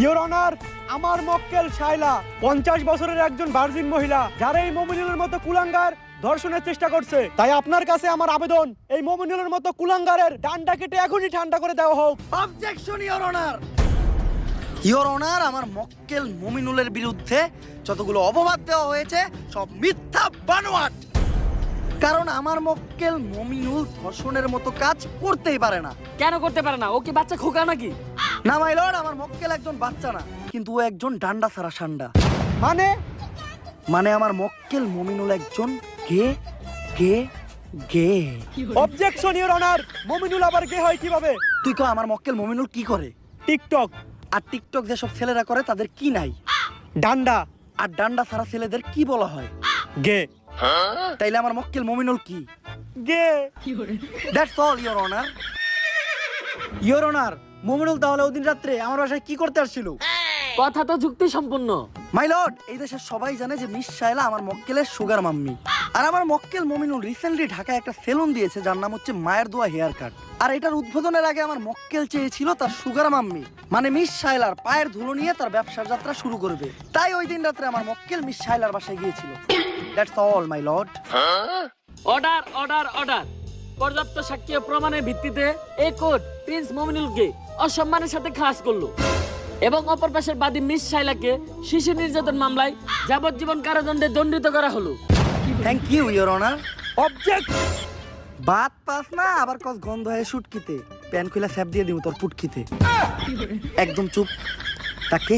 Your honour, আমার মক্কেল শাইলা 50 বছরের একজন ভার্জিন মহিলা, যারা এই মমিনুলের মতো কুলাঙ্গার ধর্ষণের চেষ্টা করছে। তাই আপনার কাছে আমার আবেদন, এই মমিনুলের মতো কুলাঙ্গারের ডান্ডা কেটে এখনই ঠান্ডা করে দেওয়া হোক। Objection your honour. Your honour, আমার মক্কেল মমিনুলের বিরুদ্ধে যতগুলো অপবাদ দেওয়া হয়েছে সব মিথ্যা বানোয়াট। কারণ আমার মক্কেল মমিনুল ধর্ষণের মতো কাজ করতেই পারে না। কেন করতে পারে না? ও কি বাচ্চা খোকা নাকি? না মাই লর্ড, আমার মক্কেল একজন বাচ্চা না, কিন্তু ও একজন ডান্ডা ছাড়া সান্ডা। মানে আমার মক্কেল মমিনুল একজন গে গে গে। অবজেকশন ইওর অনার, মমিনুল আবার গে হয় কিভাবে? তুই কো আমার মক্কেল মমিনুল কি করে? টিকটক আর টিকটক যেসব ছেলেরা করে তাদের কি নাই? ডান্ডা। আর ডান্ডা ছাড়া ছেলেদের কি বলা হয়? গে। তাইলে আমার মক্কেল মমিনুল কি? গে। That's all your honour. Your honour, Mominul তাহলে ওদিন রাত্রে আমার বাসায় কি করতে আসছিল? কথা তো যুক্তি সম্পূর্ণ। মাই লর্ড, এই দেশের সবাই জানে যে মিস শায়লা আমার মক্কেলের সুগার মাম্মি। আর আমার মক্কেল মমিনুল রিসেন্টলি ঢাকায় একটা সেলুন দিয়েছে যার নাম হচ্ছে মায়ের দোয়া হেয়ার কাট। আর এটার উদ্বোধনের আগে আমার মক্কেল চেয়েছিল তার সুগার মাম্মি মানে মিস শায়লার পায়ের ধুলো নিয়ে তার ব্যবসার যাত্রা শুরু করবে। তাই ওই দিন রাত্রে আমার মক্কেল মিস শায়লার বাসায় গিয়েছিল। That's all my lord. Order order order. পর্যাপ্ত সাক্ষী ও প্রমাণের ভিত্তিতে এই কোর্ট প্রিন্স মমিনুলকে অসম্মানের সাথে খালাস করলো এবং অপর পাশের বাদী মিস শাইলাকে শিশু নির্যাতন মামলায় যাবজ্জীবন কারাদণ্ডে দণ্ডিত করা হলো। Thank you your honour. Object. বাত পাস না আবার কস গন্ধ হয় শুটকিতে। প্যান খুলে স্যাপ দিয়ে দিব তোর পুটকিতে। একদম চুপ। তা কে